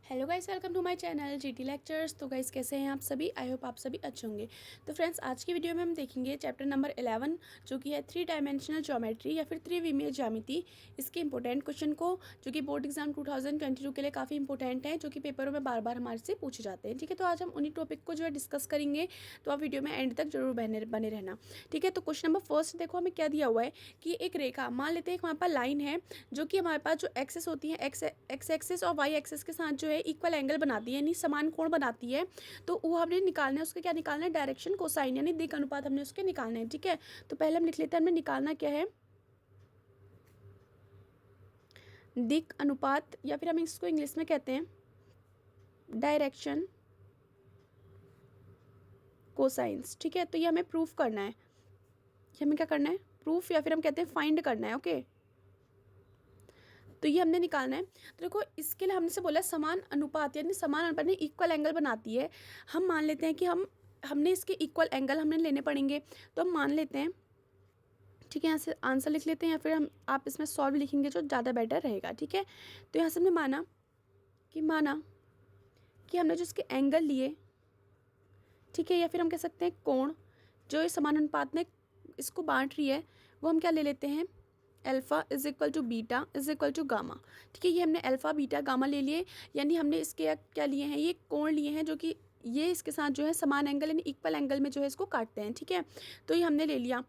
Hello guys, welcome to my channel GT lectures. तो guys कैसे हैं आप सभी? आई होप आप सभी अच्छे होंगे। तो फ्रेंड्स, आज की वीडियो में हम देखेंगे चैप्टर नंबर 11 जो कि है 3 डायमेंशनल ज्योमेट्री या फिर त्रिविमीय ज्यामिति। इसके इंपॉर्टेंट क्वेश्चन को जो कि बोर्ड एग्जाम 2022 के लिए काफ़ी इंपॉर्टेंट है, जो कि पेपरों में बार बार हमारे से पूछे जाते हैं। ठीक है, तो आज हम उन्हीं टॉपिक को जो है डिस्कस करेंगे, तो आप वीडियो में एंड तक जरूर बने रहना। ठीक है, तो क्वेश्चन नंबर फर्स्ट देखो, हमें क्या दिया हुआ है कि एक रेखा, मान लेते हैं हमारे पास लाइन है जो कि हमारे पास जो एक्सेस होती है, एक्स एक्सेस और वाई एक्सेस के साथ जो है इक्वल एंगल बनाती है, यानी समान कोण बनाती है। तो वो हमने निकालना है, उसके क्या निकालना है? डायरेक्शन कोसाइन यानी दिक् अनुपात हमने उसके निकालना है। ठीक है, तो पहले हम लिख लेते हैं हमने निकालना क्या है, दिक् अनुपात, या फिर हम इसको इंग्लिश में कहते हैं डायरेक्शन कोसाइंस। ठीक है, तो ये हमें प्रूफ करना है, ये हमें क्या करना है? प्रूफ, या फिर हम कहते हैं फाइंड करना है। ओके, तो ये हमने निकालना है। तो देखो, इसके लिए हमने से बोला समान अनुपात, यानी समान अनुपात में इक्वल एंगल बनाती है। हम मान लेते हैं कि हमने इसके इक्वल एंगल हमने लेने पड़ेंगे, तो हम मान लेते हैं। ठीक है, यहाँ से आंसर लिख लेते हैं, या फिर आप इसमें सॉल्व लिखेंगे जो ज़्यादा बेटर रहेगा। ठीक है, तो यहाँ से हमने माना कि हमने जो इसके एंगल लिए, ठीक है, या फिर हम कह सकते हैं कोण, जो इस समान अनुपात में इसको बांट रही है, वो हम क्या ले लेते हैं? Alpha is equal to beta is equal to gamma. ठीक है, ये हमने अल्फ़ा बीटा गामा ले लिए, यानी हमने इसके क्या लिए हैं? ये कोण लिए हैं, जो कि ये इसके साथ जो है समान एंगल यानी इक्वल एंगल में जो है इसको काटते हैं। ठीक है, तो ये हमने ले लिया।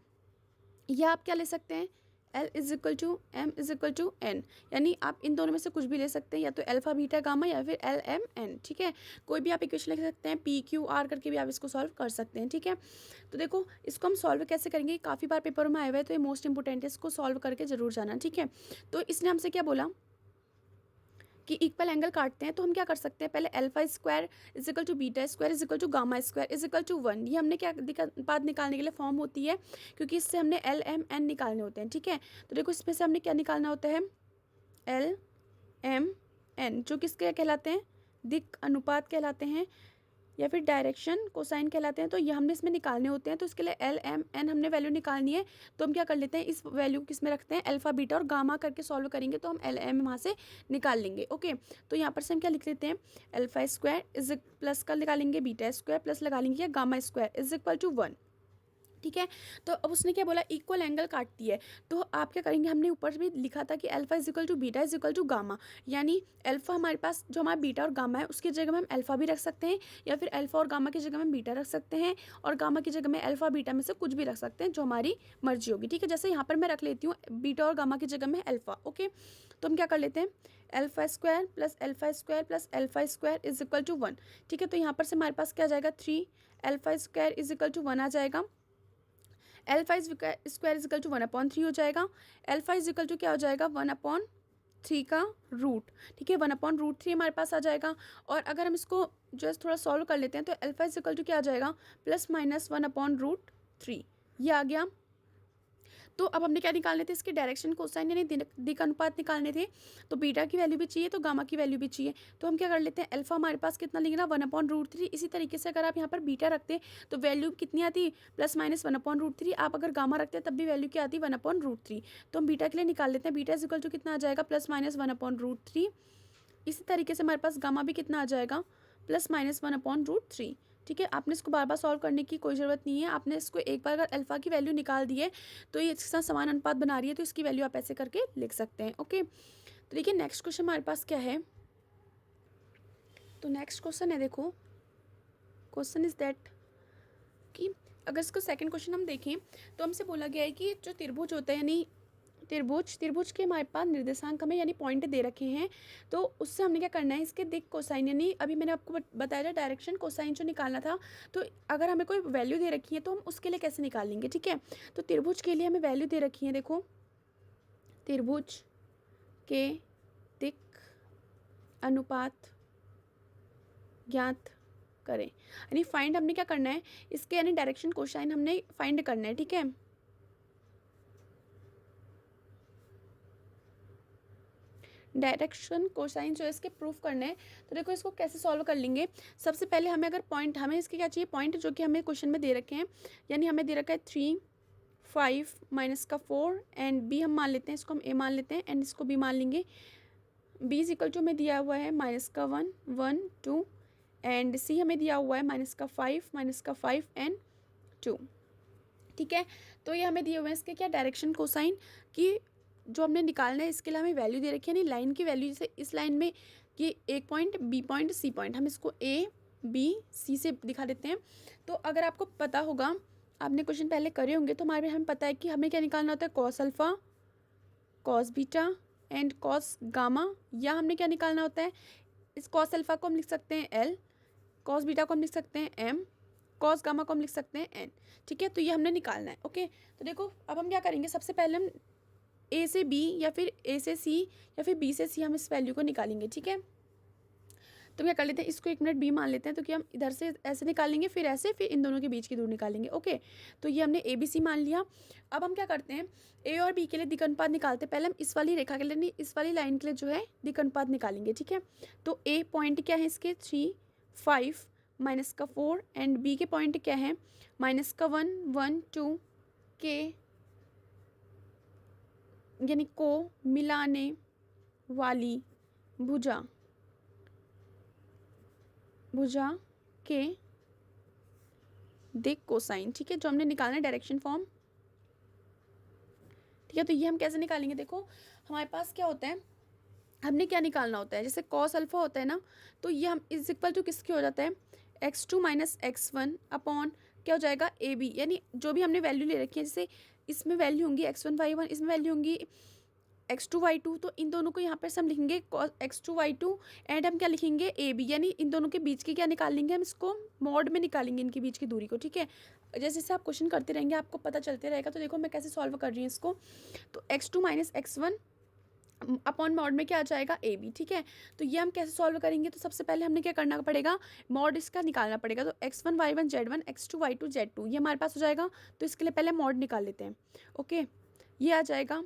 या आप क्या ले सकते हैं? L is equal to M is equal to N, यानी आप इन दोनों में से कुछ भी ले सकते हैं, या तो अल्फा बीटा गामा या फिर एल एम एन। ठीक है, कोई भी आप इक्वेशन लिख सकते हैं, पी क्यू आर करके भी आप इसको सॉल्व कर सकते हैं। ठीक है, तो देखो इसको हम सॉल्व कैसे करेंगे, काफ़ी बार पेपर में आए हुए हैं, तो ये मोस्ट इंपॉर्टेंट है, इसको सॉल्व करके जरूर जाना। ठीक है, तो इसने हमसे क्या बोला कि इक्वल एंगल काटते हैं, तो हम क्या कर सकते हैं? पहले alpha square is equal to beta square is equal to gamma square is equal to 1, ये हमने क्या अनुपात निकालने के लिए फॉर्म होती है, क्योंकि इससे हमने एल एम एन निकालने होते हैं। ठीक है, तो देखो इसमें से हमने क्या निकालना होता है? एल एम एन, जो किसके कहलाते हैं? दिक् अनुपात कहलाते हैं, या फिर डायरेक्शन कोसाइन कहलाते हैं। तो ये हमने इसमें निकालने होते हैं, तो इसके लिए एल एम एन हमने वैल्यू निकालनी है। तो हम क्या कर लेते हैं, इस वैल्यू किस में रखते हैं? अल्फा बीटा और गामा करके सॉल्व करेंगे, तो हम एल एम वहाँ से निकाल लेंगे। ओके, तो यहाँ पर से हम क्या लिख लेते हैं? अल्फा स्क्वायर इज प्लस का निकालेंगे, बीटा स्क्वायर प्लस लगा लेंगे, या gamma square is equal to 1। ठीक है, तो अब उसने क्या बोला? इक्वल एंगल काटती है। तो आप क्या करेंगे? हमने ऊपर भी लिखा था कि alpha is equal to beta is equal to gamma, यानी अल्फा हमारे पास जो हमारा बीटा और गामा है, उसकी जगह में हम अल्फा भी रख सकते हैं, या फिर अल्फा और गामा की जगह में बीटा रख सकते हैं, और गामा की जगह में अल्फा बीटा में से कुछ भी रख सकते हैं, जो हमारी मर्जी होगी। ठीक है, जैसे यहाँ पर मैं रख लेती हूँ बीटा और गामा की जगह में अल्फा। ओके, तो हम क्या कर लेते हैं? Alpha square plus alpha square plus alpha square is equal to 1। ठीक है, तो यहाँ पर से हमारे पास क्या आ जाएगा? 3 alpha square is equal to 1 आ जाएगा। एल्फा स्क्वायर इजिकल टू 1/3 हो जाएगा। एल्फा इजिकल टू क्या हो जाएगा? 1/3 का रूट। ठीक है, 1/√3 हमारे पास आ जाएगा। और अगर हम इसको जो है थोड़ा सॉल्व कर लेते हैं, तो एल्फा इजिकल टू क्या आ जाएगा? +-1/√3, ये आ गया। तो अब हमने क्या निकालने थे? इसके डायरेक्शन कोसाइन यानी दिक् अनुपात निकालने थे। तो बीटा की वैल्यू भी चाहिए, तो गामा की वैल्यू भी चाहिए। तो हम क्या कर लेते हैं? अल्फा हमारे पास कितना लेंगे ना? 1/√3। इसी तरीके से अगर आप यहाँ पर बीटा रखते हैं तो वैल्यू कितनी आती? +-1/√3। आप अगर गामा रखते हैं तब भी वैल्यू क्या आती? 1/√3। तो हम बीटा के लिए निकाल लेते हैं। बीटा इज इक्वल टू कितना आ जाएगा? +-1/√3। इसी तरीके से हमारे पास गामा भी कितना आ जाएगा? +-1/√3। ठीक है, आपने इसको बार बार सॉल्व करने की कोई ज़रूरत नहीं है। आपने इसको एक बार अगर अल्फा की वैल्यू निकाल दी है, तो ये इसके साथ समान अनुपात बना रही है, तो इसकी वैल्यू आप ऐसे करके लिख सकते हैं। ओके, तो देखिए नेक्स्ट क्वेश्चन हमारे पास क्या है। तो नेक्स्ट क्वेश्चन है, देखो क्वेश्चन इज दैट कि अगर इसको सेकंड क्वेश्चन हम देखें, तो हमसे बोला गया है कि जो त्रिभुज होता है, यानी त्रिभुज के हमारे पास निर्देशांक हमें यानी पॉइंट दे रखे हैं। तो उससे हमने क्या करना है? इसके दिक् कोसाइन, यानी अभी मैंने आपको बताया था डायरेक्शन कोसाइन जो निकालना था। तो अगर हमें कोई वैल्यू दे रखी है, तो हम उसके लिए कैसे निकालेंगे? ठीक है, तो त्रिभुज के लिए हमें वैल्यू दे रखी है। देखो, त्रिभुज के दिक् अनुपात ज्ञात करें, यानी फाइंड हमने क्या करना है? इसके यानी डायरेक्शन कोसाइन हमने फाइंड करना है। ठीक है, डायरेक्शन कोसाइन जो है इसके प्रूफ करने हैं। तो देखो इसको कैसे सॉल्व कर लेंगे। सबसे पहले हमें अगर पॉइंट, हमें इसके क्या चाहिए? पॉइंट जो कि हमें क्वेश्चन में दे रखे हैं, यानी हमें दे रखा है 3, 5 -4 एंड बी हम मान लेते हैं, इसको हम ए मान लेते हैं, एंड इसको बी मान लेंगे। बी इज इक्वल टू हमें दिया हुआ है -1 1 2 एंड सी हमें दिया हुआ है -5 एंड 2। ठीक है, तो ये हमें दिए हुए हैं इसके क्या डायरेक्शन कोसाइन कि जो हमने निकालना है इसके लिए हमें वैल्यू दे रखी है, यानी लाइन की वैल्यू, जैसे इस लाइन में ये एक point, B point, C point, हम इसको ए बी सी से दिखा देते हैं। तो अगर आपको पता होगा, आपने क्वेश्चन पहले करे होंगे, तो हमें पता है कि हमें क्या निकालना होता है, cos alpha, cos beta and cos gamma, या हमने क्या निकालना होता है, इस कॉस अल्फ़ा को हम लिख सकते हैं एल, कॉस बीटा को हम लिख सकते हैं एम, कॉस गामा को हम लिख सकते हैं एन। ठीक है, तो ये हमने निकालना है। ओके, तो देखो अब हम क्या करेंगे, सबसे पहले हम ए से बी या फिर ए से सी या फिर बी से सी हम इस वैल्यू को निकालेंगे। ठीक है, तो क्या कर लेते हैं, इसको 1 मिनट बी मान लेते हैं, तो कि हम इधर से ऐसे निकालेंगे, फिर ऐसे, फिर इन दोनों के बीच की दूर निकालेंगे। ओके, तो ये हमने ए बी सी मान लिया। अब हम क्या करते हैं, ए और बी के लिए दिक् अनुपात निकालते हैं। पहले हम इस वाली रेखा के लिए नहीं, इस वाली लाइन के लिए जो है दिक् अनुपात निकालेंगे। ठीक है, तो ए पॉइंट क्या है इसके 3 5 -4 एंड बी के पॉइंट क्या है -1 1 2 के, यानी को मिलाने वाली भुजा के दिक् कोसाइन। ठीक है, जो हमने निकालना है डायरेक्शन फॉर्म। ठीक है, तो ये हम कैसे निकालेंगे, देखो हमारे पास क्या होता है, हमने क्या निकालना होता है, जैसे कॉस अल्फा होता है ना, तो ये हम इज इक्वल टू किसके हो जाता है, x2 - x1 अपॉन क्या हो जाएगा ए बी, यानी जो भी हमने वैल्यू ले रखी है, जैसे इसमें वैल्यू होंगी x1 y1, इसमें वैल्यू होंगी x2 y2, तो इन दोनों को यहाँ पर से हम लिखेंगे x2 y2 एंड हम क्या लिखेंगे ए बी, यानी इन दोनों के बीच की क्या निकाल लेंगे, हम इसको मॉड में निकालेंगे इनके बीच की दूरी को। ठीक है, जैसे जैसे आप क्वेश्चन करते रहेंगे आपको पता चलते रहेगा। तो देखो मैं कैसे सॉल्व कर रही हूँ इसको, तो x2 - x1 अपॉन मॉड में क्या आ जाएगा ए बी। ठीक है, तो ये हम कैसे सॉल्व करेंगे, तो सबसे पहले हमने क्या करना पड़ेगा, मॉड इसका निकालना पड़ेगा। तो x1 y1 z1 x2 y2 z2 ये हमारे पास हो जाएगा। तो इसके लिए पहले मॉड निकाल लेते हैं। ओके, ये आ जाएगा,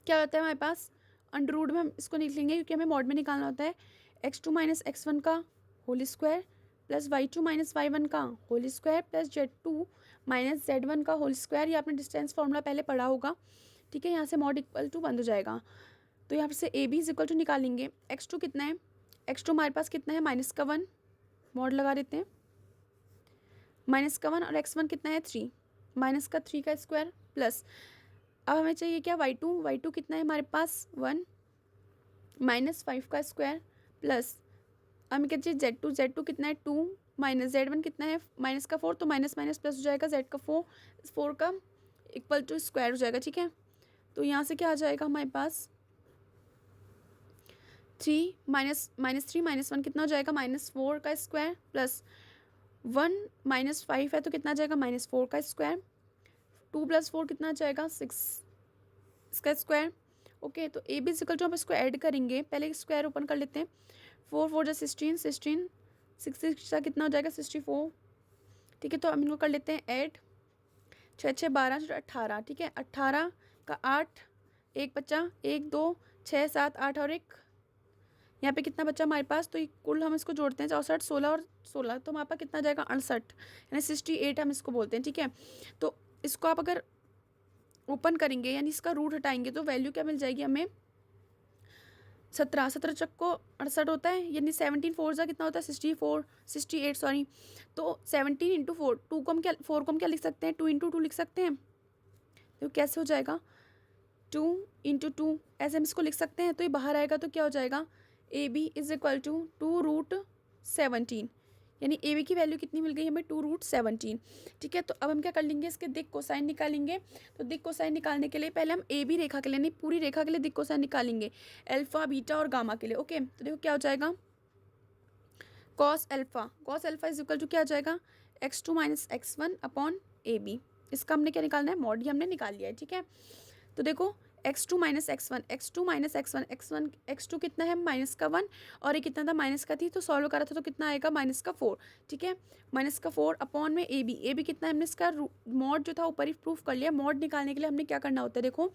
क्या होता है हमारे पास अंडर रूट में हम इसको निकलेंगे, क्योंकि हमें मॉड में निकालना होता है x2 - x1 का whole square plus y2 - y1 का whole square plus z2 - z1 का होल स्क्वायर। ये आपने डिस्टेंस फार्मूला पहले पढ़ा होगा। ठीक है, यहाँ से मॉड इक्वल टू बंद हो जाएगा, तो यहाँ से A B is equal to निकालेंगे। x2 कितना है, x2 हमारे पास कितना है -1, मॉड लगा देते हैं, -1 और x1 कितना है 3, -3 का स्क्वायर प्लस, अब हमें चाहिए क्या y2 कितना है हमारे पास 1 -5 का स्क्वायर प्लस, हमें क्या चाहिए z2 कितना है 2 z1 कितना है -4, तो माइनस माइनस प्लस हो जाएगा, z का 4 का इक्वल टू स्क्वायर हो जाएगा। ठीक है, तो यहाँ से क्या आ जाएगा हमारे पास 3 -1 कितना हो जाएगा -4 का स्क्वायर प्लस 1 -5 है तो कितना आ जाएगा -4 का स्क्वायर, 2 + 4 कितना आ जाएगा 6 इसका स्क्वायर। ओके, तो ए बी इक्वल टू हम इसको ऐड करेंगे, पहले स्क्वायर ओपन कर लेते हैं, 4 4 जा 16 6 6 कितना हो जाएगा 64। ठीक है, तो हम इनको कर लेते हैं ऐड, 6 6 12 18। ठीक है, 18 का 8, 1 बचा, 1 2 6 7 8 और 1, यहाँ पे कितना बचा हमारे पास, तो कुल हम इसको जोड़ते हैं 64 16 और 16, तो हमारे पास कितना जाएगा 68, यानी 68 हम इसको बोलते हैं। ठीक है, तो इसको आप अगर ओपन करेंगे यानी इसका रूट हटाएंगे तो वैल्यू क्या मिल जाएगी हमें 17 17 चक्को 68 होता है, यानी 17 4 जा कितना होता है 68 सॉरी, तो 17 × 4 2 को हम क्या 4 को हम क्या लिख सकते हैं 2 × 2 लिख सकते हैं, तो कैसे हो जाएगा 2 × 2 ऐसे हम इसको लिख सकते हैं। तो ये बाहर आएगा तो क्या हो जाएगा A B is equal to 2√17, यानी ए बी की वैल्यू कितनी मिल गई हमें 2√17। ठीक है, तो अब हम क्या कर लेंगे इसके दिक् कोसाइन निकालेंगे। तो दिक् कोसाइन निकालने के लिए पहले हम ए बी रेखा के लिए नहीं पूरी रेखा के लिए दिक् कोसाइन निकालेंगे, अल्फा बीटा और गामा के लिए। ओके, तो देखो क्या हो जाएगा cos alpha is equal to क्या आ जाएगा x2 - x1 upon A B, इसका हमने क्या निकालना है मॉड, ही हमने निकाल लिया है। ठीक है, तो देखो x2 - x1 x2 कितना है -1 और ये कितना था -3, तो सॉल्व करा था तो कितना आएगा -4। ठीक है, -4 अपॉन में ए बी कितना है, हमने इसका मॉड जो था ऊपर ही प्रूफ कर लिया। मॉड निकालने के लिए हमने क्या करना होता है, देखो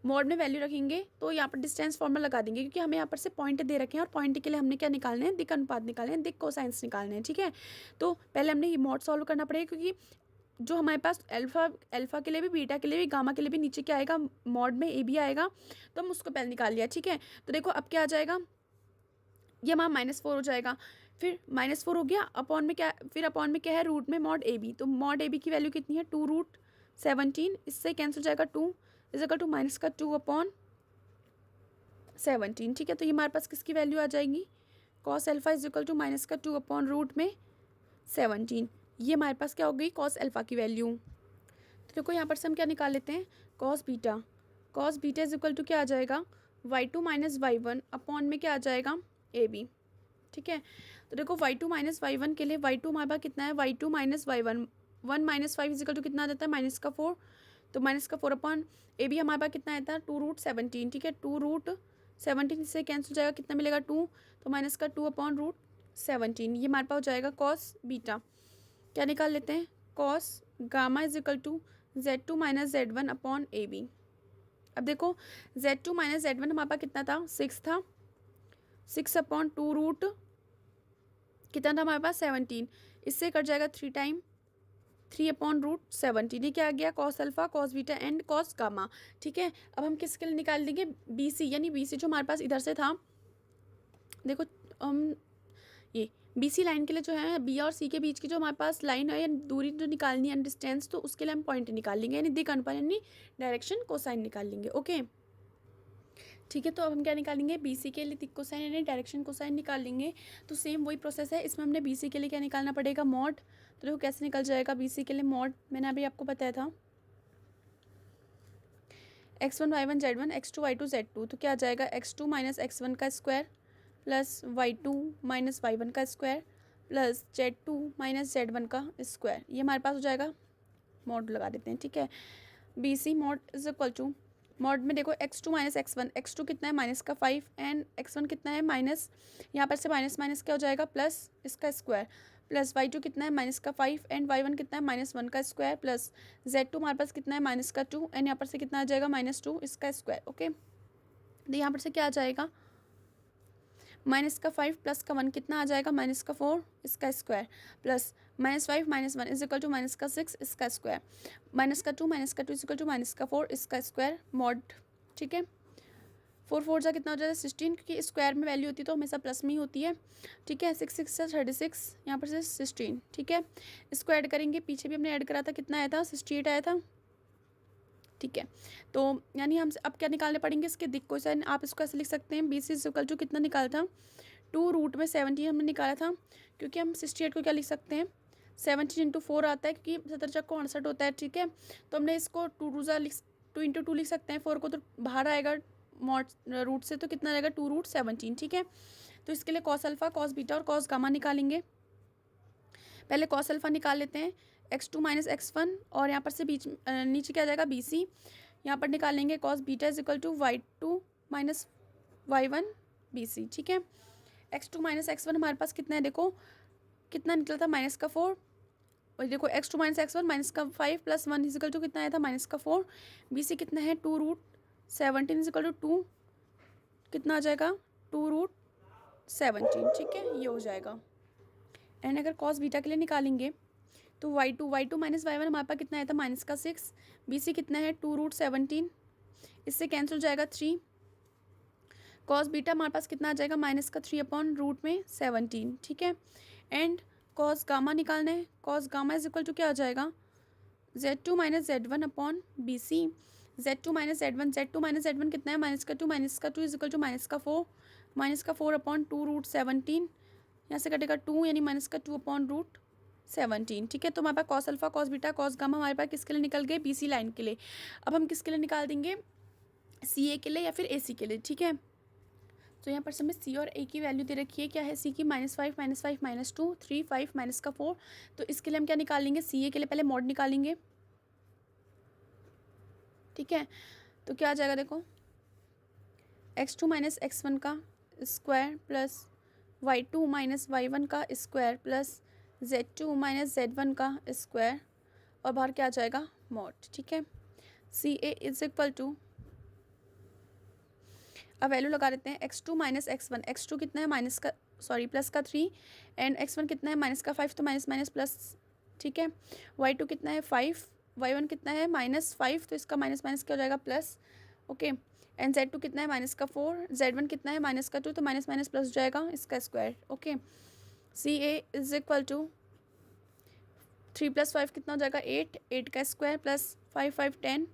मॉड में वैल्यू रखेंगे तो यहाँ पर डिस्टेंस फॉर्मूला लगा देंगे, क्योंकि हमें यहाँ पर से पॉइंट दे रखे हैं और पॉइंट के लिए हमने क्या निकालने हैं दिक् अनुपात निकालने हैं, दिक् कोसाइंस निकालने हैं। ठीक है, तो पहले हमने ये मॉड सॉल्व करना पड़ेगा, क्योंकि जो हमारे पास अल्फ़ा के लिए भी, बीटा के लिए भी, गामा के लिए भी नीचे क्या आएगा, मॉड में ए भी आएगा, तो हम उसको पहले निकाल लिया। ठीक है, तो देखो अब क्या आ जाएगा, ये हमारा -4 हो जाएगा। फिर -4 हो गया, अपॉन में क्या, फिर अपॉन में क्या है, रूट में मॉड ए बी, तो मॉड ए बी की वैल्यू कितनी है, 2√17, इससे कैंसिल हो जाएगा 2 इक्वल टू -2/17। ठीक है, तो ये हमारे पास किसकी वैल्यू आ जाएगी, cos alpha is equal to -2/√17। ये हमारे पास क्या हो गई, कॉस अल्फ़ा की वैल्यू। तो देखो यहाँ पर से हम क्या निकाल लेते हैं, cos beta is equal to क्या आ जाएगा, y2 - y1 अपॉन में क्या आ जाएगा, ए बी। ठीक है, तो देखो y2 - y1 के लिए y2 हमारे पास कितना है, y2 - y1, 1 - 5 इजिकल टू कितना आ जाता है, -4, तो -4 अपॉन ए बी हमारे पास कितना आता है, 2√17। ठीक है, 2√17 इससे कैंसिल हो जाएगा, कितना मिलेगा 2, तो -2/√17, ये हमारे पास हो जाएगा कॉस बीटा। क्या निकाल लेते हैं, cos gamma is equal to Z2 - Z1 upon A B. अब देखो Z2 - Z1 हमारे पास कितना था, 6 था, 6 अपॉन 2 कितना था हमारे पास, 17, इससे कट जाएगा 3 टाइम, 3/√17, ये क्या आ गया, cos alpha, cos beta and cos gamma. ठीक है, अब हम किसके लिए निकाल देंगे, बी सी, यानी बी सी जो हमारे पास इधर से था, देखो हम ये बी सी लाइन के लिए जो है, बी और सी के बीच की जो हमारे पास लाइन है, या दूरी जो निकालनी है, डिस्टेंस, तो उसके लिए हम पॉइंट निकाल लेंगे, यानी दिक अनुपात यानी डायरेक्शन कोसाइन निकाल लेंगे। ओके, ठीक है, तो अब हम क्या निकालेंगे, बी सी के लिए दिक कोसाइन यानी डायरेक्शन कोसाइन निकाल लेंगे। तो सेम वही प्रोसेस है, इसमें हमने बी सी के लिए क्या निकालना पड़ेगा, मॉड। तो देखो कैसे निकल जाएगा बी सी के लिए मॉड, मैंने अभी आपको बताया था, x1 y1 z1 x2 y2 z2, तो क्या आ जाएगा, x2 - x1 का स्क्वायर प्लस y2 - y1 का स्क्वायर प्लस z2 - z1 का स्क्वायर, ये हमारे पास हो जाएगा, मॉड लगा देते हैं। ठीक है, B C mod is equal to, mod में देखो x2 - x1, x2 कितना है, -5 एंड x1 कितना है, माइनस, यहाँ पर से माइनस माइनस क्या हो जाएगा, प्लस इसका स्क्वायर, प्लस y2 कितना है, -5 एंड y1 कितना है, -1 का स्क्वायर, प्लस z2 हमारे पास कितना है, -2 एंड यहाँ पर से कितना आ जाएगा, -2 इसका स्क्वायर। ओके, तो यहाँ पर से क्या आ जाएगा, -5 प्लस का 1 कितना आ जाएगा, -4 इसका square, plus -5 - 1 is equal to -6 इसका स्क्वायर, -2 इज इक्वल टू -4 इसका स्क्वायर मॉड। ठीक है, 4 4 जा कितना हो जाएगा, 16, क्योंकि स्क्वायर में वैल्यू होती है तो हमेशा प्लस में ही होती है। ठीक है, 6 6 से 36, यहाँ पर से 16। ठीक है, इसको ऐड करेंगे, पीछे भी हमने ऐड करा था, कितना आया था, 68 आया था। ठीक है, तो यानी हम अब क्या निकालने पड़ेंगे, इसके दिक कोसाइन, आप इसको ऐसे लिख सकते हैं, बी सी इक्वल टू कितना निकाला था, 2√17 हमने निकाला था, क्योंकि हम 68 को क्या लिख सकते हैं, 17 × 4 आता है, क्योंकि 17 को 68 होता है। ठीक है, तो हमने इसको 2 × 2 लिख सकते हैं, 4 को तो बाहर आएगा मॉड रूट से, तो कितना रहेगा, 2√17। ठीक है, तो इसके लिए कॉस अल्फ़ा, कॉस बीटा और कॉस गामा निकालेंगे। पहले कॉस अल्फ़ा निकाल लेते हैं, x2 - x1, और यहाँ पर से बीच नीचे क्या आ जाएगा, बी सी, यहाँ पर निकालेंगे cos beta is equal to y2 - y1 B C. ठीक है, x2 - x1 हमारे पास कितना है, देखो कितना निकला था, -4, और देखो x2 - x1 -5 plus 1 is equal to कितना आया था, -4, बी सी कितना है, 2√17 इज इक्वल टू 2, कितना आ जाएगा, 2√17। ठीक है, ये हो जाएगा। एंड अगर कॉस बीटा के लिए निकालेंगे, तो y2 - y1 हमारे पास कितना आया था, -6, बी सी कितना है, 2√17, इससे कैंसिल हो जाएगा 3, कॉस बीटा हमारे पास कितना आ जाएगा, -3/√17। ठीक है, एंड कॉस गामा निकालना है, cos gamma is equal to क्या आ जाएगा, z2 - z1 upon B C, z2 - z1 कितना है, -2 इज इक्वल टू -4 अपॉन 2√17, यहाँ से कटेगा 2, यानी -2/√17। ठीक है, तो हमारे पास cos alpha, cos beta, cos gamma हमारे पास किसके लिए निकल गए, बी सी लाइन के लिए। अब हम किसके लिए निकाल देंगे, सी ए के लिए या फिर ए सी के लिए। ठीक है, तो यहाँ पर से हमें सी और ए की वैल्यू दे रखी है, क्या है, सी की -5 -2 3 5 -4, तो इसके लिए हम क्या निकालेंगे, सी ए के लिए पहले मॉड निकालेंगे। ठीक है, तो क्या आ जाएगा, देखो x2 - x1 का स्क्वायर प्लस y2 - y1 का स्क्वायर प्लस z2 - z1 का स्क्वायर, और बाहर क्या आ जाएगा, मॉड। ठीक है, सी ए इज इक्वल टू, अब वैल्यू लगा देते हैं, x2 - x1, कितना है, प्लस का 3 एंड x1 कितना है, -5, तो माइनस माइनस प्लस ठीक है। y2 कितना है 5, y1 कितना है -5, तो इसका माइनस माइनस क्या हो जाएगा प्लस। ओके, एंड z2 कितना है -4, z1 कितना है -2, तो माइनस माइनस प्लस हो जाएगा इसका square. Okay, CA is equal to 3 + 5 कितना हो जाएगा 8, 8 का स्क्वायर प्लस 5 5 10,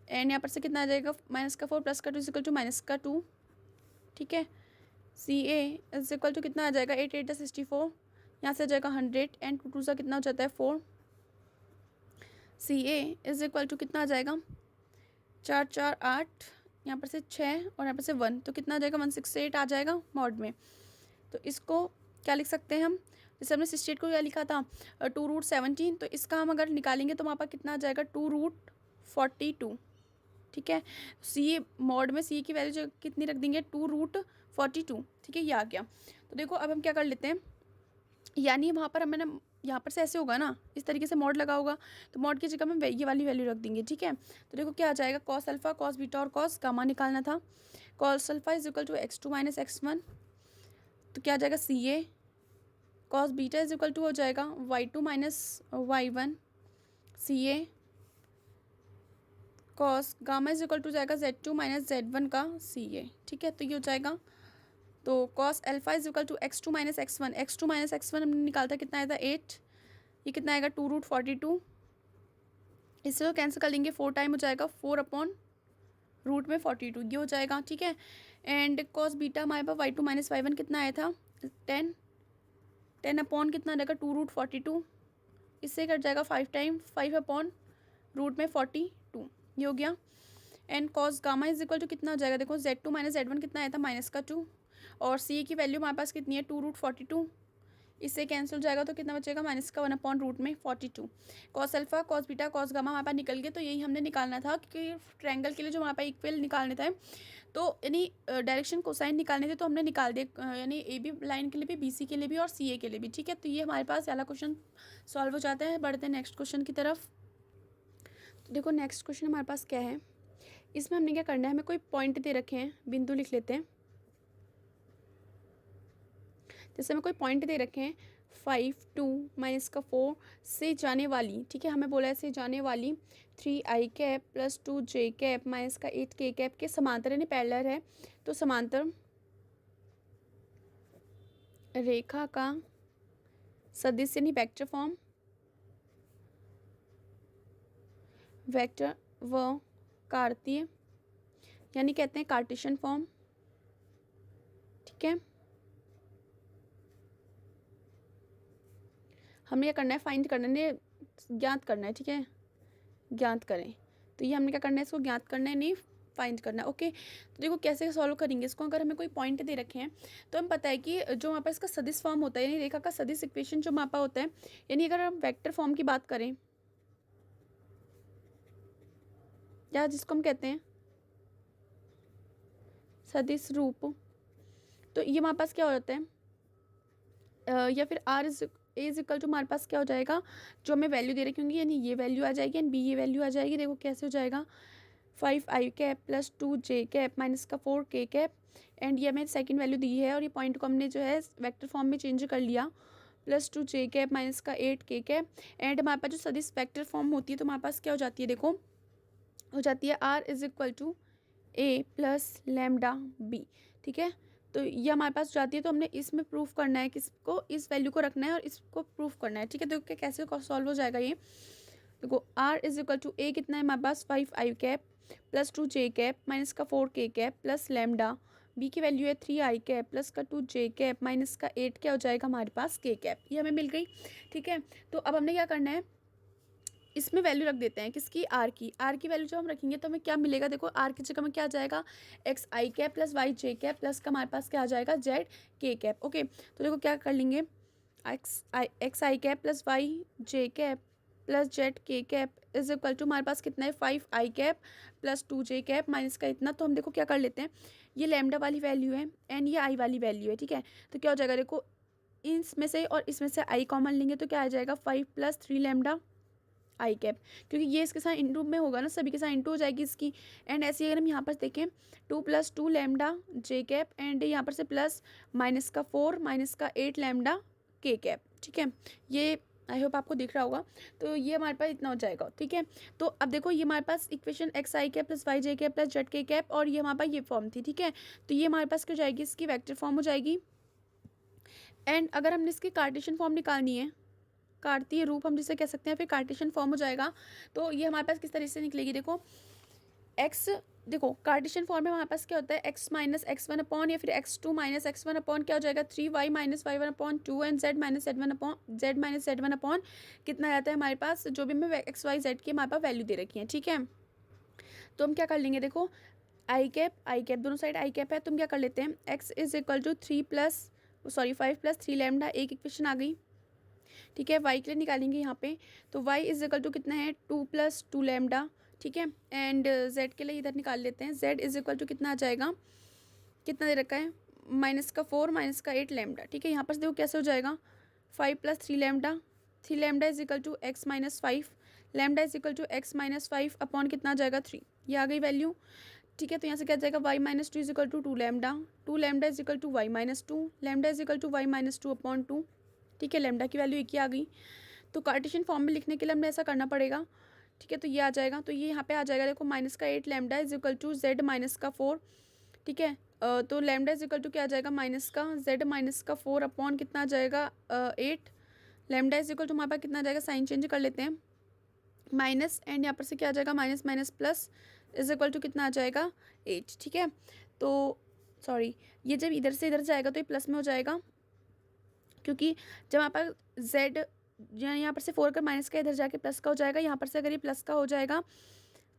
एंड यहाँ पर से कितना आ जाएगा -4 + 2 इज इक्वल टू -2। ठीक है, CA इज इक्वल टू कितना आ जाएगा 8 8 64, यहाँ से आ जाएगा 100, एंड 2 2 सा कितना हो जाता है 4। CA इज इक्वल टू कितना आ जाएगा 4 4 8, यहाँ पर से 6 और यहाँ पर से 1, तो कितना आ जाएगा 168 आ जाएगा मॉड में। तो इसको क्या लिख सकते हैं हम, जैसे हमने 68 को क्या लिखा था 2√17, तो इसका हम अगर निकालेंगे तो वहाँ पर कितना आ जाएगा 2√42। ठीक है, सी मॉड में सी की वैल्यू जो कितनी रख देंगे 2√42। ठीक है, ये आ गया। तो देखो अब हम क्या कर लेते हैं, यानी वहाँ पर मैंने यहाँ पर से ऐसे होगा ना, इस तरीके से मॉड लगा होगा, तो मॉड की जगह में ये वाली वैल्यू रख देंगे। ठीक है, तो देखो क्या आ जाएगा कॉस अल्फा कॉस बीटा और कॉस गामा निकालना था। Cos alpha is equal to x2 - x1, तो क्या आ जाएगा CA। Cos beta is equal to हो जाएगा y2 - y1 CA। Cos gamma is equal to जाएगा z2 - z1 का CA। ठीक है, तो ये हो जाएगा, तो cos alpha is equal to x2 - x1, x2 - x1 हमने निकाला था, कितना आया था 8, ये कितना आएगा 2√42, इससे तो कैंसिल कर लेंगे 4 टाइम हो जाएगा 4/√42, ये हो जाएगा। ठीक है, एंड कॉस बीटा हमारे पास y2 - y1 कितना आया था 10, 10 अपॉन कितना रहेगा 2√42, इससे कट जाएगा 5 टाइम 5/√42, ये हो गया। And cos gamma is equal to कितना हो जाएगा, देखो z2 - z1 कितना आया था -2, और सी की वैल्यू हमारे पास कितनी है 2√42, इससे कैंसिल हो जाएगा तो कितना बचेगा -1/√42। Cos alpha cos beta cos gamma हमारे पास निकल गए, तो यही हमने निकालना था, क्योंकि ट्रायंगल के लिए जो हमारे पास इक्वल निकालने थे, तो यानी डायरेक्शन कोसाइन निकालने थे, तो हमने निकाल दिए, यानी AB लाइन के लिए भी, BC के लिए भी और CA के लिए भी। ठीक है, तो ये हमारे पास वाला क्वेश्चन सॉल्व हो जाता है। बढ़ते हैं नेक्स्ट क्वेश्चन की तरफ। तो देखो नेक्स्ट क्वेश्चन हमारे पास क्या है, इसमें हमने क्या करना है, हमें कोई पॉइंट दे रखे हैं, बिंदु लिख लेते हैं। जैसे हमें कोई पॉइंट दे रखे हैं 5 2 -4 से जाने वाली, ठीक है, हमें बोला है से जाने वाली 3i cap + 2j cap -8k cap के समांतर यानी पैरेलल है, तो समांतर रेखा का सदिश यानी वेक्टर फॉर्म, वेक्टर व कार्तीय यानी कहते हैं कार्टेशियन फॉर्म। ठीक है, हमें क्या करना है फाइंड करना है, ज्ञात करना है। ठीक है, ज्ञात करें, तो ये हमने क्या करना है, इसको ज्ञात करना है, नहीं फाइंड करना है। ओके, तो देखो कैसे सॉल्व करेंगे इसको। अगर हमें कोई पॉइंट दे रखे हैं, तो हम पता है कि जो हमारे पास इसका सदिश फॉर्म होता है, यानी रेखा का सदिश इक्वेशन जो हमारे पास होता है, यानी अगर हम वेक्टर फॉर्म की बात करें, या जिसको हम कहते हैं सदिश रूप, तो ये हमारे पास क्या हो जाता है, या फिर इज इक्वल टू हमारे पास क्या हो जाएगा, जो हमें वैल्यू दे रखी होंगी, यानी ये वैल्यू आ जाएगी एंड बी ये वैल्यू आ जाएगी। देखो कैसे हो जाएगा 5i cap + 2j cap -4k cap, and ये हमें सेकंड वैल्यू दी है, और ये पॉइंट को हमने जो है वेक्टर फॉर्म में चेंज कर लिया, +2j cap -8k cap, and हमारे पास जो सदिश वेक्टर फॉर्म होती है, तो हमारे पास क्या हो जाती है, देखो हो जाती है r is equal to a + λb। ठीक है, तो ये हमारे पास जाती है, तो हमने इसमें प्रूफ करना है, किसको, इस वैल्यू को रखना है और इसको प्रूफ करना है। ठीक है, तो कैसे सॉल्व हो जाएगा ये, देखो r is equal to a कितना है हमारे पास 5i cap + 2j cap -4k cap + lambda, b की वैल्यू है 3i कैप + 2j कैप -8 क्या हो जाएगा हमारे पास k कैप, ये हमें मिल गई। ठीक है, तो अब हमने क्या करना है, इसमें वैल्यू रख देते हैं किसकी, आर की वैल्यू जब हम रखेंगे तो हमें क्या मिलेगा, देखो आर की जगह में क्या आ जाएगा XI cap + YJ cap plus का हमारे पास क्या आ जाएगा ZK कैप। ओके, तो देखो क्या कर लेंगे, XI cap + YJ cap + ZK cap is equal to हमारे पास कितना है 5i cap + 2j cap minus का इतना, तो हम देखो क्या कर लेते हैं, ये लैम्डा वाली वैल्यू है एंड ये आई वाली वैल्यू है। ठीक है, तो क्या हो जाएगा, देखो इसमें से और इसमें से आई कॉमन लेंगे तो क्या आ जाएगा 5 + 3 लैम्डा आई कैप, क्योंकि ये इसके साथ इंटू में होगा ना, सभी के साथ इंटू हो जाएगी इसकी, एंड ऐसे अगर हम यहाँ पर देखें 2 + 2 लैम्डा जे कैप, एंड यहाँ पर से प्लस -4 -8 लैम्डा के कैप। ठीक है, ये आई होप आपको दिख रहा होगा। तो ये हमारे पास इतना हो जाएगा, ठीक है। तो अब देखो ये हमारे पास इक्वेशन एक्स आई कैप प्लस वाई जे कैप प्लस जेड के कैप, और ये हमारे पास ये फॉर्म थी, ठीक है। तो ये हमारे पास क्या हो जाएगी, इसकी वेक्टर फॉर्म हो जाएगी। एंड अगर हमने इसकी कार्टेशियन फॉर्म निकालनी है, कार्तीय रूप हम जिसे कह सकते हैं, फिर कार्टेशियन फॉर्म हो जाएगा। तो ये हमारे पास किस तरीके से निकलेगी, देखो एक्स, देखो कार्टेशियन फॉर्म में हमारे पास क्या होता है, x minus x one upon, या फिर x two minus x one upon क्या हो जाएगा 3y minus y one upon 2 and z minus z one upon z minus z one upon कितना रहता है हमारे पास, जो भी हमें एक्स वाई जेड की हमारे पास वैल्यू दे रखी है, ठीक है। तो हम क्या कर लेंगे, देखो आई कैप दोनों साइड आई कैप है, तो हम क्या कर लेते हैं, x is equal to 5 plus 3 lambda, एक इक्वेशन आ गई, ठीक है। वाई के लिए निकालेंगे यहाँ पे, तो वाई इज इक्वल टू कितना है 2 प्लस 2 लैम्डा, ठीक है। एंड जेड के लिए इधर निकाल लेते हैं, जेड इज इक्वल टू कितना आ जाएगा, कितना दे रखा है -4 -8 लैम्डा, ठीक है। यहाँ पर देखो कैसे हो जाएगा 5 plus 3 lambda, 3 lambda is equal to x minus 5, lambda is equal to x minus 5 upon कितना आ जाएगा 3, ये आ गई वैल्यू, ठीक है। तो यहाँ से क्या जाएगा y minus 2 is equal to 2 lambda, 2 lambda is equal to y minus 2, lambda is equal to y minus 2 upon 2, ठीक है। लैम्डा की वैल्यू एक ही आ गई। तो कार्टेशियन फॉर्म में लिखने के लिए हमें ऐसा करना पड़ेगा, ठीक है। तो ये आ जाएगा, तो ये यहाँ पे आ जाएगा, देखो -8 lambda is equal to z -4, ठीक है। तो लैम्डा इज इक्वल टू क्या आ जाएगा जेड -4 अपॉन कितना आ जाएगा 8, लैम्डा इज इक्वल टू हमारे पास कितना आ जाएगा, साइन चेंज कर लेते हैं, माइनस, एंड यहाँ पर से क्या आ जाएगा minus minus plus is equal to कितना आ जाएगा 8, ठीक है। तो सॉरी, ये जब इधर से इधर जाएगा तो ये प्लस में हो जाएगा, क्योंकि जब यहाँ पर जेड यहाँ पर से 4 का माइनस का इधर जाके प्लस का हो जाएगा, यहाँ पर से अगर ये प्लस का हो जाएगा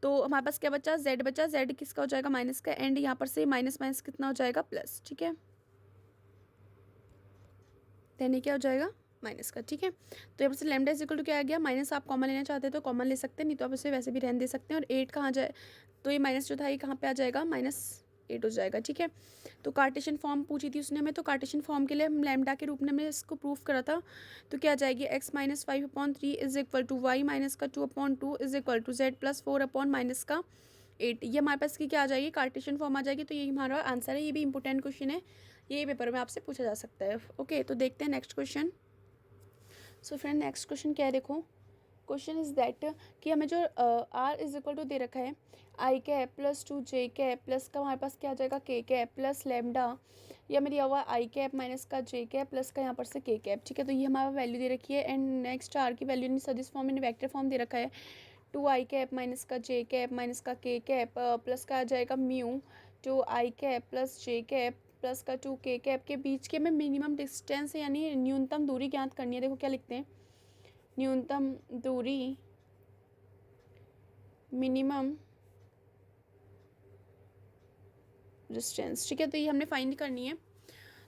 तो हमारे पास क्या बचा, जेड बचा, जेड किसका हो जाएगा माइनस का, एंड यहाँ पर से माइनस माइनस कितना हो जाएगा प्लस, ठीक है। देन क्या हो जाएगा माइनस का, ठीक है। तो यहाँ पर से लैम्डा इज इक्वल टू क्या आ गया, माइनस आप कॉमन लेना चाहते हैं तो कॉमन ले सकते हैं, नहीं तो आप इसे वैसे भी रहने दे सकते हैं। और 8 कहाँ जाए, तो ये माइनस जो था ये कहाँ पे आ जाएगा -8 हो जाएगा, ठीक है। तो कार्टेशियन फॉर्म पूछी थी उसने हमें, तो कार्टेशियन फॉर्म के लिए हम लैम्डा के रूप में हमने इसको प्रूफ करा था, तो क्या आ जाएगी x minus 5 upon 3 is equal to y minus का 2 upon 2 is equal to z plus 4 upon minus का 8, ये हमारे पास की क्या आ जाएगी, कार्टेशियन फॉर्म आ जाएगी। तो ये हमारा आंसर है, ये भी इंपॉर्टेंट क्वेश्चन है, ये पेपर में आपसे पूछा जा सकता है। ओके, तो देखते हैं next question. So friend next question क्या है, देखो क्वेश्चन इज दैट कि हमें जो आर इज इक्वल टू दे रखा है आई cap plus 2 j cap plus का हमारे पास क्या आ जाएगा के कैप प्लस लैम्डा, या हमें दिया हुआ आई कैप माइनस का जे कैप प्लस का यहाँ पर से के कैप, ठीक है। तो ये हमारा वैल्यू दे रखी है, एंड नेक्स्ट आर की वैल्यू नहीं सदिश फॉर्म में वेक्टर फॉर्म दे रखा है 2 आई कैप माइनस का जे कैप माइनस का के कैप प्लस का आ जाएगा म्यू 2 आई कैप प्लस जे कैप प्लस का 2 के कैप के बीच के में मिनिमम डिस्टेंस यानी न्यूनतम दूरी ज्ञात करनी है। देखो क्या लिखते हैं, न्यूनतम दूरी मिनिमम डिस्टेंस, ठीक है। तो ये हमने फाइंड करनी है।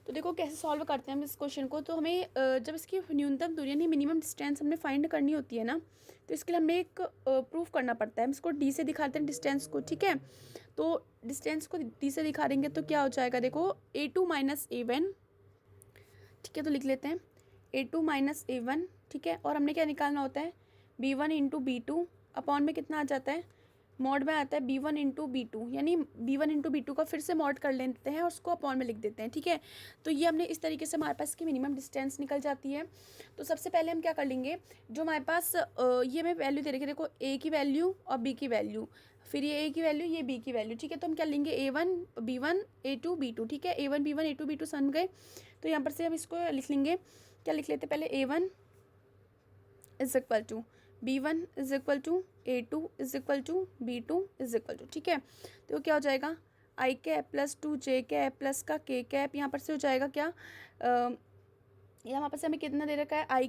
तो देखो कैसे सॉल्व करते हैं हम इस क्वेश्चन को, तो हमें जब इसकी न्यूनतम दूरी यानी मिनिमम डिस्टेंस हमने फाइंड करनी होती है ना, तो इसके लिए हमें एक प्रूफ करना पड़ता है। हम इसको डी से दिखाते हैं डिस्टेंस को, ठीक है। तो डिस्टेंस को डी से दिखा देंगे तो क्या हो जाएगा, देखो A2 माइनस A1, ठीक है। तो लिख लेते हैं A2 माइनस A1, ठीक है। और हमने क्या निकालना होता है B1 इंटू B2 अपॉन में कितना आ जाता है, मॉड में आता है B1 इंटू B2, यानी B1 इंटू B2 का फिर से मॉड कर लेते हैं और उसको अपॉन में लिख देते हैं, ठीक है। तो ये हमने इस तरीके से हमारे पास की मिनिमम डिस्टेंस निकल जाती है। तो सबसे पहले हम क्या कर लेंगे, जो हमारे पास ये हमें वैल्यू दे रखी है, देखो A की वैल्यू और B की वैल्यू, फिर ये A की वैल्यू ये B की वैल्यू, ठीक है। तो हम क्या लेंगे A1 B1 A2 B2, ठीक है। A1 B1 A2 B2 समझ गए। तो यहाँ पर से हम इसको लिख लेंगे, क्या लिख लेते पहले A1 is equal to B1 is equal to A2 is equal to B2 is equal to, ठीक है। तो क्या हो जाएगा i cap plus 2 j cap plus का के कैप, यहाँ पर से हो जाएगा क्या यहाँ पर से हमें कितना दे रखा है आई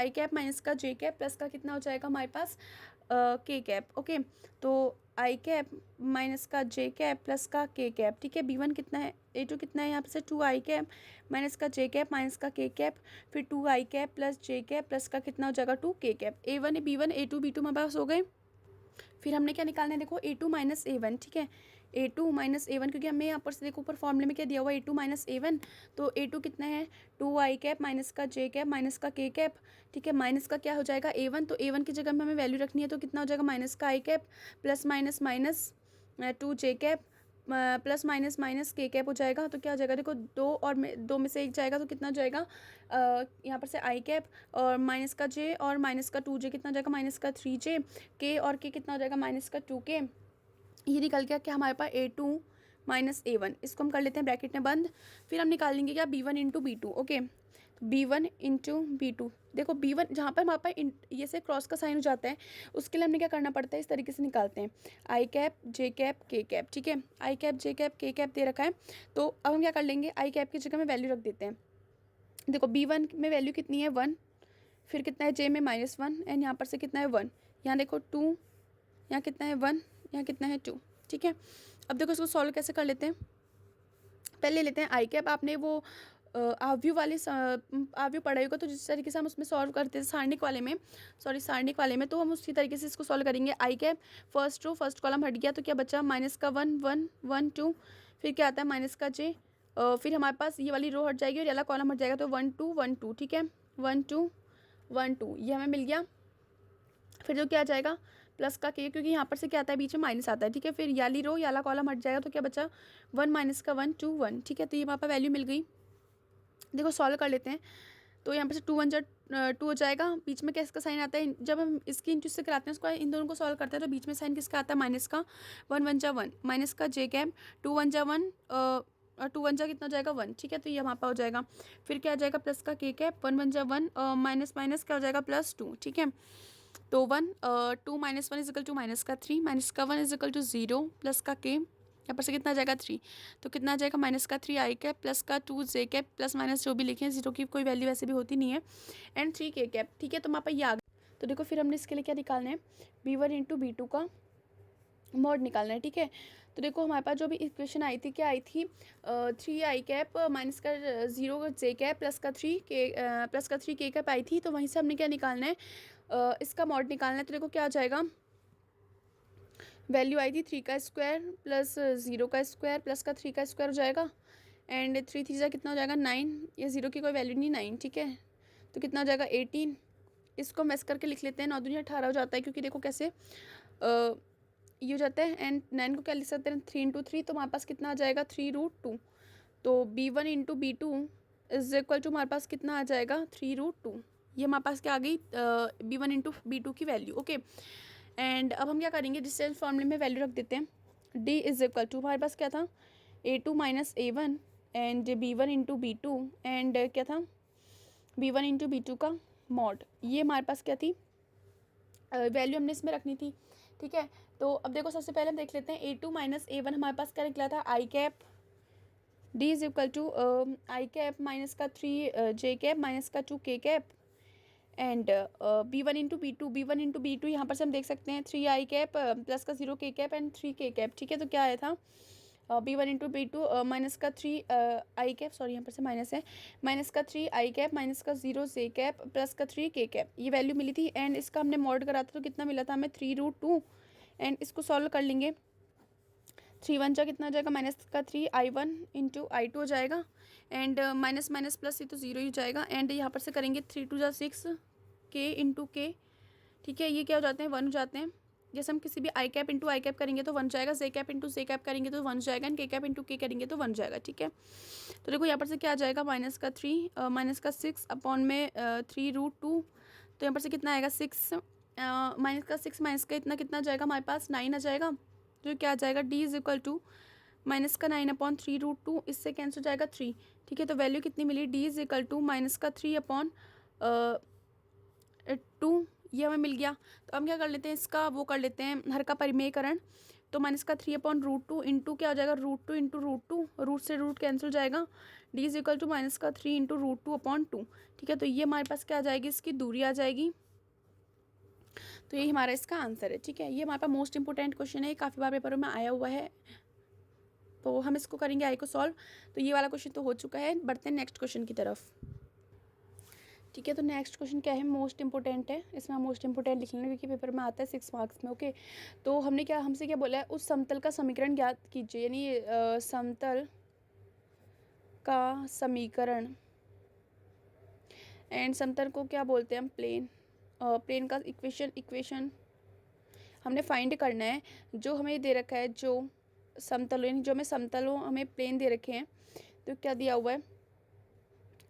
कैप माइनस का जे कैप प्लस का कितना हो जाएगा हमारे पास के कैप, ओके। तो आई कैप माइनस का जे कैप प्लस का के कैप, ठीक है। B1 कितना है, A2 कितना है, यहाँ पर से 2 आई कैप माइनस का जे कैप माइनस का के कैप, फिर 2 आई कैप प्लस जे कैप प्लस का कितना हो जाएगा 2 के cap. A1 B1 A2 B2 हमारे पास हो गए। फिर हमने क्या निकालना है, देखो A2 माइनस A1, ठीक है। A2 माइनस A1, क्योंकि हमें यहाँ पर से देखो ऊपर फॉर्मूले में क्या दिया हुआ है A2 माइनस A1, तो A2 कितना है 2 आई कैप माइनस का जे कैप माइनस का के कैप, ठीक है। माइनस का क्या हो जाएगा A1, तो A1 की जगह में हमें वैल्यू रखनी है, तो कितना हो जाएगा माइनस का आई cap plus minus minus 2 j cap plus minus minus के कैप हो जाएगा, तो क्या हो जाएगा, देखो दो में से एक जाएगा तो कितना हो जाएगा, यहाँ पर से आई कैप और माइनस का जे और माइनस का 2j कितना हो जाएगा, माइनस का 3j, के और के कितना हो जाएगा, माइनस का 2k। ये निकल गया क्या हमारे पास A2 माइनस A1, इसको हम कर लेते हैं ब्रैकेट में बंद। फिर हम निकाल लेंगे क्या, B1 into B2। Okay, B1 into B2, देखो B1 जहाँ पर हमारे पास ये से क्रॉस का साइन हो जाता है, उसके लिए हमने क्या करना पड़ता है, इस तरीके से निकालते हैं, आई कैप जे कैप के कैप। ठीक है, आई कैप जे कैप के कैप दे रखा है, तो अब हम क्या कर लेंगे, आई कैप की जगह में वैल्यू रख देते हैं। देखो B1 में वैल्यू कितनी है 1, फिर कितना है जे में -1, एंड यहाँ पर से कितना है 1, यहाँ देखो 2, यहाँ कितना है 1, यहाँ कितना है 2। ठीक है, अब देखो इसको सॉल्व कैसे कर लेते हैं, पहले लेते हैं आई कैप। आपने वो आव्यू वाले आव्यू पढ़ाई होगा, तो जिस तरीके से हम उसमें सॉल्व करते थे सारणिक वाले में, तो हम उसी तरीके से इसको सॉल्व करेंगे। I cap first row first column हट गया, तो क्या बचा, माइनस का 1 1 1 2, फिर क्या आता है माइनस का जे, फिर हमारे पास ये वाली रो हट जाएगी और ये वाला कॉलम हट जाएगा, तो 1 2 1 2। ठीक है, 1 2 1 2 ये हमें मिल गया। फिर जो क्या आ जाएगा, प्लस का के, क्योंकि यहाँ पर से क्या आता है, बीच में माइनस आता है। ठीक है, फिर याली रो याला कॉलम हट जाएगा, तो क्या बचा 1 माइनस का 1 2 1। ठीक है, तो ये वहाँ पर वैल्यू मिल गई। देखो सॉल्व कर लेते हैं, तो यहाँ पर से 2 1 जा 2 हो जाएगा, बीच में किसका साइन आता है, जब हम इसकी इंटू से कराते हैं उसको, इन दोनों को सॉल्व करते हैं, तो बीच में साइन किसका आता है, माइनस का, 1 1 जा 1, माइनस का जे कैप, 2 1 जा 1 और 2 1 जा कितना हो जाएगा 1। ठीक है, तो ये वहाँ पर हो जाएगा। फिर क्या आ जाएगा, प्लस का के कैप, 1 1 जा 1, माइनस माइनस क्या हो जाएगा, +2। ठीक है, तो 2 -1 इजिकल टू माइनस का 3, माइनस का 1 इजिकल टू 0, प्लस का के, यहाँ पर से कितना आ जाएगा 3, तो कितना आ जाएगा माइनस का 3 आई कैप, प्लस का 2 जे कैप, प्लस माइनस जो भी लिखे हैं, 0 की कोई वैल्यू वैसे भी होती नहीं है, एंड 3 के कैप। ठीक है, तो वहाँ पर ये आ गया। तो देखो फिर हमने इसके लिए क्या निकालना है, B1 इंटू B2 का मॉड निकालना है। ठीक है, तो देखो हमारे पास जो भी इक्वेशन आई थी, क्या आई थी, 3 आई कैप माइनस का 0 जे कैप प्लस का 3 के कैप आई थी, तो वहीं से हमने क्या निकालना है, इसका मॉड निकालना है। तो देखो क्या आ जाएगा, वैल्यू आई थी 3 का स्क्वायर प्लस 0 का स्क्वायर प्लस का 3 का स्क्वायर हो जाएगा, एंड 3 3 जा कितना हो जाएगा 9, ये 0 की कोई वैल्यू नहीं 9। ठीक है, तो कितना हो जाएगा 18, इसको मैस करके लिख लेते हैं, 9 दूनी 18 हो जाता है, क्योंकि देखो कैसे ये हो जाता है, एंड 9 को क्या लिख सकते हैं, 3 इंटू 3, तो हमारे पास कितना आ जाएगा 3√2। तो B1 into B2 is equal to हमारे पास कितना आ जाएगा 3√2। ये हमारे पास क्या आ गई, B1 इंटू B2 की वैल्यू। ओके, एंड अब हम क्या करेंगे, डिस्टेंस फॉर्मूले में वैल्यू रख देते हैं, D इज इक्वल टू हमारे पास क्या था, A2 minus A1 and B1 into B2 and क्या था, B1 इंटू B2 का मॉड। ये हमारे पास क्या थी, वैल्यू हमने इसमें रखनी थी। ठीक है, तो अब देखो सबसे पहले हम देख लेते हैं, A2 माइनस A1 हमारे पास क्या निकला था, I cap, D is equal to I cap minus का 3 जे कैप माइनस का 2 के cap, and B1 into B2 यहाँ पर से हम देख सकते हैं 3 आई कैप प्लस का 0 के कैप एंड 3 के कैप। ठीक है, तो क्या आया था, B1 इंटू B2 माइनस का 3 आई कैप, सॉरी यहाँ पर से माइनस है, माइनस का 3 आई कैप माइनस का 0 जे कैप प्लस का 3 के कैप, ये वैल्यू मिली थी, एंड इसका हमने मॉड करा था, तो कितना मिला था हमें 3√2, एंड इसको सॉल्व कर लेंगे, 3 1 जा कितना हो जाएगा, माइनस का 3 I1 इंटू I2 हो जाएगा, एंड माइनस माइनस प्लस ये तो 0 ही हो जाएगा, एंड यहाँ पर से करेंगे 3 2 जा 6 के इंटू के। ठीक है, ये क्या हो जाते हैं 1 हो जाते हैं, जैसे हम किसी भी आई कैप इंटू आई कैप करेंगे तो 1 जाएगा, जे कैप इंटू जे कैप करेंगे तो 1 जाएगा, एंड के कैप इंटू के करेंगे तो 1 जाएगा। ठीक है, तो देखो यहाँ पर से क्या आ जाएगा, माइनस का 3 माइनस का 6 अपॉन में 3√2, तो यहाँ पर से कितना आएगा 6 माइनस का 6 माइनस का इतना कितना जाएगा हमारे पास 9 आ जाएगा, तो क्या आ जाएगा D is equal to minus का 9 अपॉन 3√2, इससे कैंसिल हो जाएगा 3। ठीक है, तो वैल्यू कितनी मिली, D is equal to minus का 3 अपॉन 2, ये हमें मिल गया। तो हम क्या कर लेते हैं, इसका वो कर लेते हैं हर का परिमेयकरण, तो माइनस का 3 अपॉन √2 इंटू क्या हो जाएगा, √2 इंटू √2, रूट से रूट कैंसिल हो जाएगा, D is equal to minus का 3 इंटू √2 अपॉन 2। ठीक है, तो ये हमारे पास क्या आ जाएगी, इसकी दूरी आ जाएगी, तो यही हमारा इसका आंसर है। ठीक है, ये हमारे पास मोस्ट इंपोर्टेंट क्वेश्चन है, काफ़ी बार पेपरों में आया हुआ है, तो हम इसको करेंगे आई को सॉल्व। तो ये वाला क्वेश्चन तो हो चुका है, बढ़ते हैं नेक्स्ट क्वेश्चन की तरफ। ठीक है, तो नेक्स्ट क्वेश्चन क्या है, मोस्ट इंपोर्टेंट है, इसमें हम मोस्ट इंपोर्टेंट लिख लेंगे क्योंकि पेपर में आता है 6 मार्क्स में। ओके, तो हमसे क्या बोला है, उस समतल का समीकरण ज्ञात कीजिए, यानी समतल का समीकरण, एंड समतल को क्या बोलते हैं हम, प्लेन का इक्वेशन हमने फाइंड करना है, जो हमें दे रखा है, जो समतलों, यानी जो हमें समतलों हमें प्लेन दे रखे हैं, तो क्या दिया हुआ है,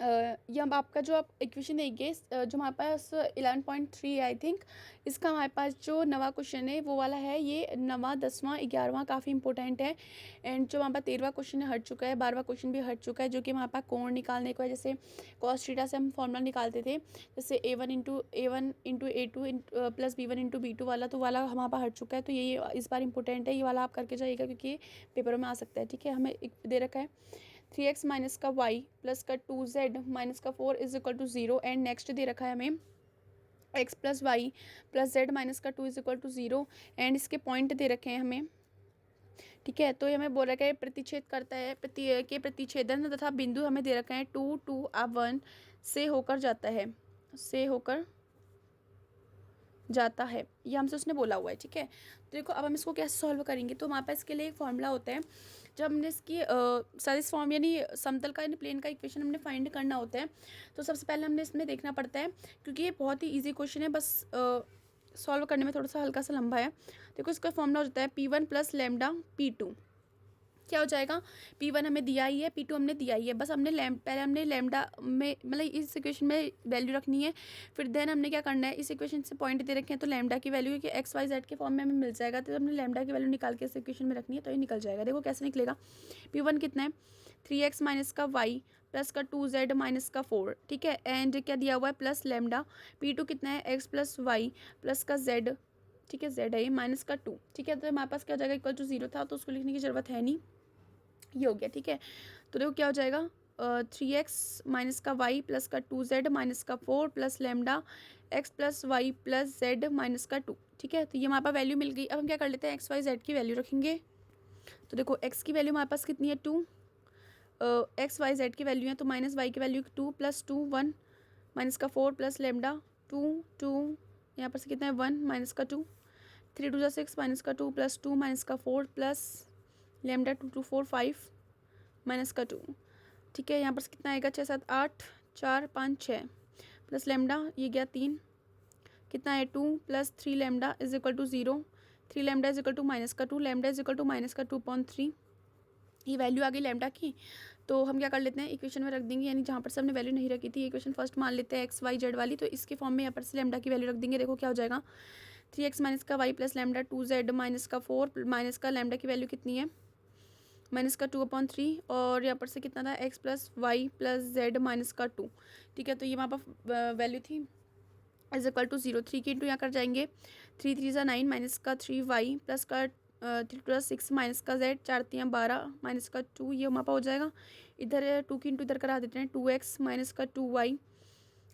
ये हम आपका जो आप इक्वेशन देंगे जो हमारे पास 11.3 है आई थिंक, इसका हमारे पास जो नवा क्वेश्चन है वो वाला है, ये नवा 10वां 11वां काफ़ी इंपॉर्टेंट है। एंड जो हमारे पास 13वां क्वेश्चन हट चुका है, 12वां क्वेश्चन भी हट चुका है, जो कि हमारे पास कोण निकालने को है। जैसे कॉस थीटा से हम फॉर्मूला निकालते थे, जैसे A1 into A2 plus B1 into B2 वाला, तो वाला हमारे पास हट चुका है। तो ये इस बार इंपॉर्टेंट है, ये वाला आप करके जाइएगा क्योंकि ये पेपरों में आ सकता है। ठीक है, हमें एक दे रखा है 3x माइनस का y प्लस का 2z माइनस का 4 is equal to 0। And next दे रखा है हमें x plus Y plus Z minus का 2 इज इक्वल टू 0। एंड इसके पॉइंट दे रखे हैं हमें। ठीक है, तो ये हमें बोल रखा है प्रतिच्छेद करता है, प्रतिच्छेदन तथा बिंदु हमें दे रखा है 2 2 अब 1 से होकर जाता है, से होकर जाता है, ये हमसे उसने बोला हुआ है। ठीक है, तो देखो अब हम इसको कैसे सॉल्व करेंगे। तो हमारे पास इसके लिए एक फॉर्मूला होता है, जब हमने इसकी सदिश फॉर्म यानी समतल का यानी प्लेन का इक्वेशन हमने फाइंड करना होता है, तो सबसे पहले हमने इसमें देखना पड़ता है, क्योंकि ये बहुत ही इजी क्वेश्चन है, बस सॉल्व करने में थोड़ा सा हल्का सा लंबा है। देखो इसका फॉर्मूला हो जाता है P1 प्लस लेमडा P2। क्या हो जाएगा, P1 हमें दिया ही है, P2 हमने दिया ही है, बस हमने पहले हमने लेमडा में मतलब इस इक्वेशन में वैल्यू रखनी है, फिर देन हमने क्या करना है, इस इक्वेशन से पॉइंट दे रखे हैं तो लेमडा की वैल्यू कि एक्स वाई जेड के फॉर्म में हमें मिल जाएगा, तो हमने लेमडा की वैल्यू निकाल के इस इक्वेशन में रखनी है तो ये निकल जाएगा। देखो कैसे निकलेगा, P1 कितना है 3x माइनस का वाई प्लस का 2z माइनस का 4। ठीक है, एंड क्या दिया हुआ है प्लस लेमडा। P2 कितना है x प्लस वाई प्लस का z, ठीक है z है ये माइनस का 2। ठीक है, तो हमारे पास क्या हो जाएगा, इक्वल टू 0 था तो उसको लिखने की जरूरत है नहीं, ये हो गया। ठीक है, तो देखो क्या हो जाएगा 3x माइनस का वाई प्लस का 2z माइनस का 4 plus lambda x plus Y plus z minus का 2। ठीक है, तो ये हमारे पास वैल्यू मिल गई। अब हम क्या कर लेते हैं, एक्स वाई जेड की वैल्यू रखेंगे। तो देखो x की वैल्यू हमारे पास कितनी है 2, एक्स वाई जेड की वैल्यू है, तो माइनस वाई की वैल्यू 2 प्लस 2 1 माइनस का 4 प्लस लेमडा 2 2, यहाँ पर से कितना है 1 माइनस का 2, 3 2 6 माइनस का 2 प्लस 2 माइनस का 4 प्लस लेमडा 2 2 4 5 माइनस का 2। ठीक है, यहाँ पर से कितना आएगा 6 7 8 4 5 6 प्लस लेमडा ये गया 3, कितना है 2 plus 3 lambda is equal to 0, 3 lambda is equal to minus का 2, lambda is equal to minus का 2.3। ये वैल्यू आ गई लेमडा की। तो हम क्या कर लेते हैं, इक्वेशन में रख देंगे, यानी जहाँ पर से हमने वैल्यू नहीं रखी थी, इक्वेशन फर्स्ट मान लेते हैं एक्स वाई जेड वाली, तो इसके फॉर्म में यहाँ पर से लेमडा की वैल्यू रख देंगे। देखो क्या हो जाएगा 3x माइनस का Y plus lambda 2z minus का 4 माइनस का लेमडा की वैल्यू कितनी है माइनस का 2/3, और यहाँ पर से कितना था x plus Y plus Z minus का 2। ठीक है, तो ये वहाँ पर वैल्यू थी इज इक्वल टू 0। 3 की इंटू यहाँ कर जाएंगे, 3 3 ज़ा 9 माइनस का 3 वाई प्लस का 3 2 6 माइनस का z, 4 3 12 माइनस का 2, ये वहाँ पर हो जाएगा। इधर 2 की इंटू इधर करा देते हैं, 2x माइनस का 2 वाई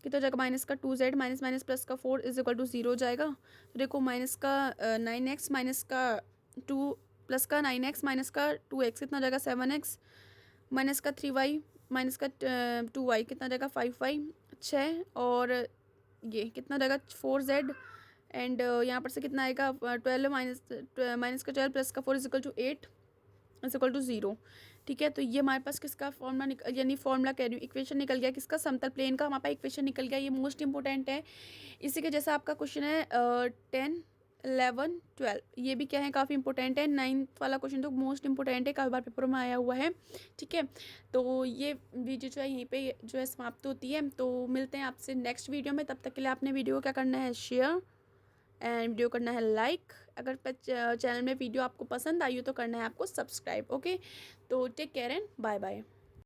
कितना हो जाएगा माइनस का 2z माइनस माइनस प्लस का 4 इज इक्वल टू 0 हो जाएगा। तो देखो माइनस का 9x माइनस का 2 प्लस का 9x माइनस का 2x कितना हो जाएगा 7x माइनस का 3y माइनस का 2y कितना हो जाएगा 5y 6, और ये कितना हो जाएगा 4z। एंड यहाँ पर से कितना आएगा 12 माइनस का 12 प्लस का 4 is equal to 8 is equal to 0। ठीक है, तो ये हमारे पास किसका फॉर्मूला यानी फॉर्मूला कह रही हूँ इक्वेशन निकल गया, किसका समतल प्लेन का हमारे पास इक्वेशन निकल गया। ये मोस्ट इंपॉर्टेंट है। इसी के जैसा आपका क्वेश्चन है 10 11 12, ये भी क्या है काफ़ी इंपॉर्टेंट है। 9th वाला क्वेश्चन तो मोस्ट इंपॉर्टेंट है, काफ़ी बार पेपर में आया हुआ है। ठीक है, तो ये वीडियो जो है यहीं पे जो है समाप्त होती है। तो मिलते हैं आपसे नेक्स्ट वीडियो में, तब तक के लिए आपने वीडियो को क्या करना है शेयर एंड वीडियो करना है लाइक। अगर चैनल में वीडियो आपको पसंद आई हो तो करना है आपको सब्सक्राइब। ओके, तो take care and bye bye.